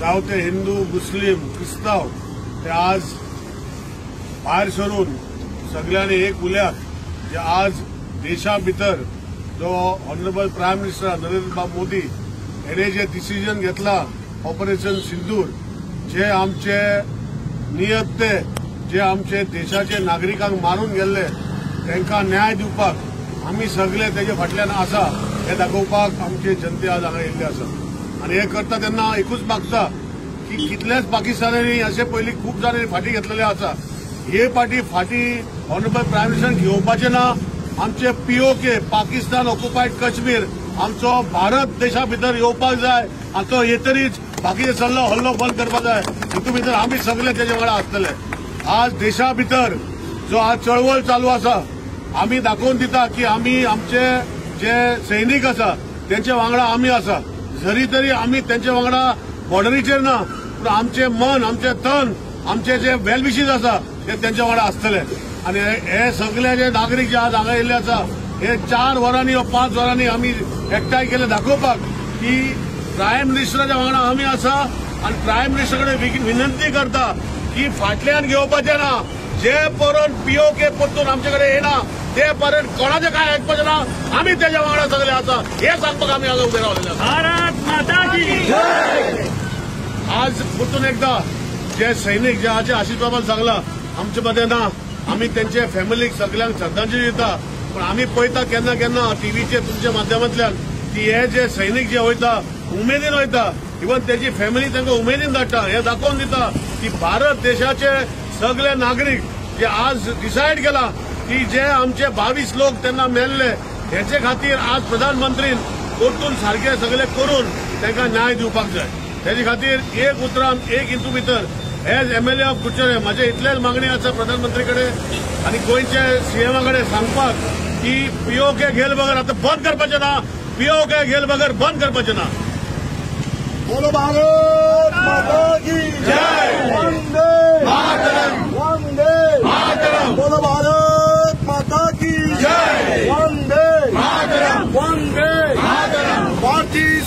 जावं ते हिंदू मुस्लिम क्रिस्तांव ते आज भायर सरून सगळ्यांनी एक उल्यात जे आज देशा भितर जो honourable prime minister Narendra Modi हेने जे डिसिजन घेतला ऑपरेशन सिंदूर जे आमचे नियत्ते जे आमचे देशाचे नागरिकांक मारून गेल्ले तांकां न्याय दिवपाक आमी सगळे तेजे फाटल्यान आसा हे दाखोवपाक आमचे जनते आज हांगा येयल्ले आसा आनी हे करता तेन्ना एकूच मागता की कितलेच पाकिस्तानांनी अशे पयलीं खूब जाणांनी फाटी घेतलेले आसा हे पाटी फाटी ऑनरेबल प्रायम मिनिस्टरान घेवपाचे ना आमचे पीओके पाकिस्तान ऑक्युपायड काश्मीर आमचो भारत देशा भितर येवपाक जाय आनी तो येतरीच बाकीचे सल्लो हल्लो बंद करपाक जाय हितू भितर आमी सगळे तेजे वांगडा आसतले आज देशा भितर जो आज चळवळ चालू आसा आमी दाखोवन दिता की आमी आमचे जे सैनीक आसा तेंचे वांगडा आमी आसा जरी तरी आमी तेंचे वांगडा बॉर्डरीचेर ना पूण आमचे मन आमचे तन आमचे जे वेलविशीज आसा ते तेंच्या वांगडा आसतले आनी हे सगळे जे नागरीक जे आज हांगा येयल्ले आसा हे 4 वरांनी वा 5 वरांनी आमी एकठांय केले दाखोवपाक की प्रायम मिनिस्टराच्या वांगडा आमी आसा आनी प्रायम मिनिस्टर कडेन विनंती करता की फाटल्यान घेवपाचे ना जे पर्यंत पीओके परतून आमचे कडेन येना ते पर्यंत कोणाचे काय आयकपाचें ना आमी तेच्या वांगडा सगळे आसा हे सांगपाक आमी हांगा उबे रावलेले आसा भारत माता की जय आज परतून एकदा जे सैनीक जे आज आशिष बाबान सांगला आमचे मदें ना आमी तेंचे फॅमिलीक सगळ्यांक श्रद्धांजली दिता पण आमी पळयता केन्ना केन्ना टीव्हीचे तुमच्या माध्यमांतल्यान की हे जे सैनीक जे वयता उमेदीन वयता इवन तेजी फॅमिली तांकां उमेदीन धाडटा हे दाखोवन दिता की भारत देशाचे सगळे नागरीक जे आज डिसायड केला की जे आमचे 22 लोक तेन्ना मेल्ले हेचे खातीर आज प्रधानमंत्रीन परतून सारखे सगळे करून तांकां न्याय दिवपाक जाय तेजे खातीर एक उतरान एक हितू भितर एज एमएलए ऑफ कुडचडे म्हाजे इतलेच मागणी आसा प्रधानमंत्री कडेन आनी गोंयचे सीएमा कडेन सांगपाक की पीओके घेल बगर आतां बंद करपाचें ना पीओके घेल बगर बंद करपाचें ना बोलो भारत माता की जय वंदे मातरम वंदे मातरम बोलो भारत माता की जय वंदे मातरम वंदे मातरम भारतीय